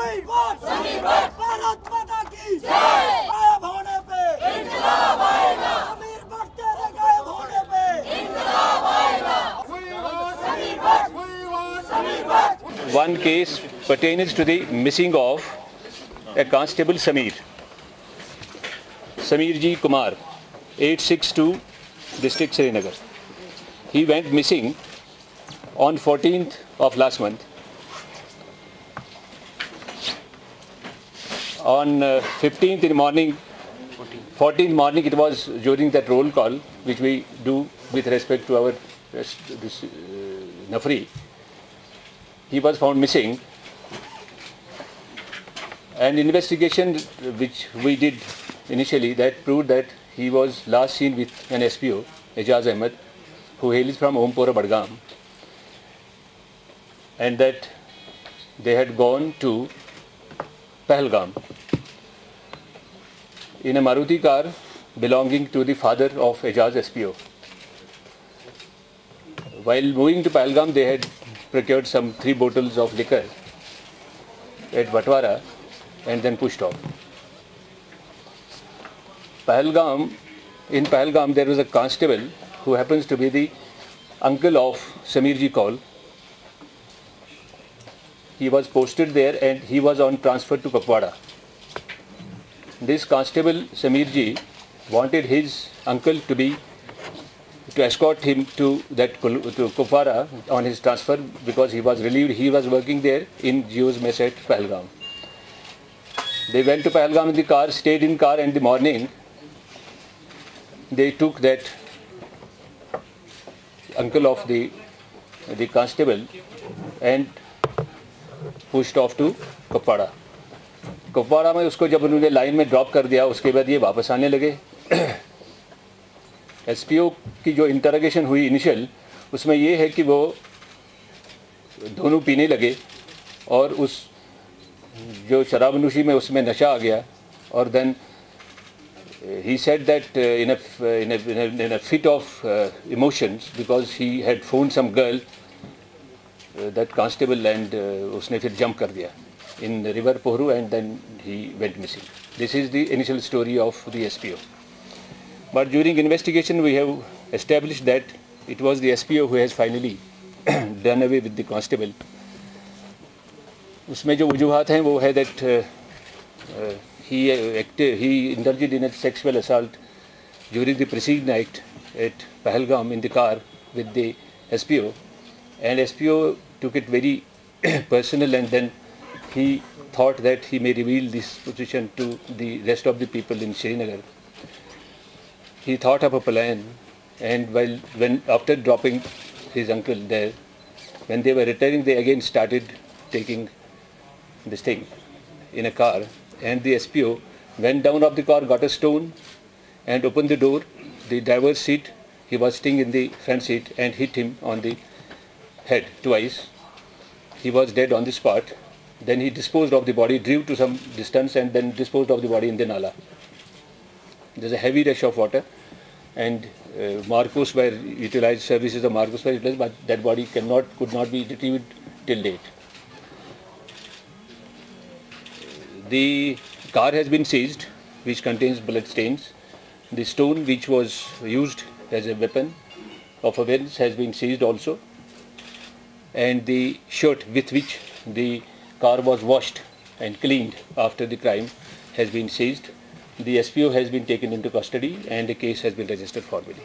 जिंदाबाद समीर भट्ट, भारत माता की जय। गायब होने पे इंकलाब आएगा, समीर भट्ट तेरे गायब होने पे इंकलाब आएगा। Sameer Bhatt, Sameer Bhatt. One case pertains to the missing of a constable Sameer Ji Kumar, 862 district Srinagar. He went missing on 14th of last month. On 15th in the morning, 14th morning, it was during that roll call which we do with respect to our Nafri. He was found missing. An investigation which we did initially that proved that he was last seen with an SPO, Ejaz Ahmed, who hails from Ompora, Badgam, and that they had gone to Pahalgam in a Maruti car belonging to the father of Ejaz SPO. While moving to Pahalgam, they had procured some 3 bottles of liquor at Vatwara and then pushed off. In Pahalgam, there was a constable who happens to be the uncle of Sameer Ji Kaul. He was posted there and he was on transfer to Kupwara. This constable Sameer Ji wanted his uncle to escort him to Kupwara on his transfer because he was relieved. He was working there in Jio's mess at Pahalgam. They went to Pahalgam in the car, stayed in car, and in the morning they took that uncle of the constable and pushed off to Kupwara. Kupwara में उसको जब उन्होंने line में drop कर दिया, उसके बाद ये वापस आने लगे। एसपीओ की जो इंटरोगेशन हुई इनिशियल, उसमें ये है कि वो दोनों पीने लगे और उस जो शराबनोशी में उसमें नशा आ गया और then he said that in a fit of emotions because he had found some girl, that constable, and उसने फिर jump कर दिया in the river Pohru and then he went missing. This is the initial story of the SPO. But during investigation we have established that it was the SPO who has finally done away with the constable. उसमें जो वजूहात हैं वो है that he indulged in a sexual assault during the preceding night at Pahalgam in the car with the SPO, and SPO took it very personal, and then he thought that he may reveal this position to the rest of the people in Srinagar. He thought of a plan, and after dropping his uncle there, when they were returning, they again started taking this thing in a car, and the SPO went down of the car, got a stone and opened the door. The driver's seat, he was sitting in the front seat, and hit him on the head twice. He was dead on the spot. Then he disposed of the body, drove to some distance and then disposed of the body in the Nala. There's a heavy rush of water, and Marcos were utilized, services of Marcos were utilized, but that body could not be retrieved till date. The car has been seized, which contains blood stains. The stone which was used as a weapon of offence has been seized also, and the shirt with which the car was washed and cleaned after the crime has been seized. The SPO has been taken into custody and the case has been registered formally.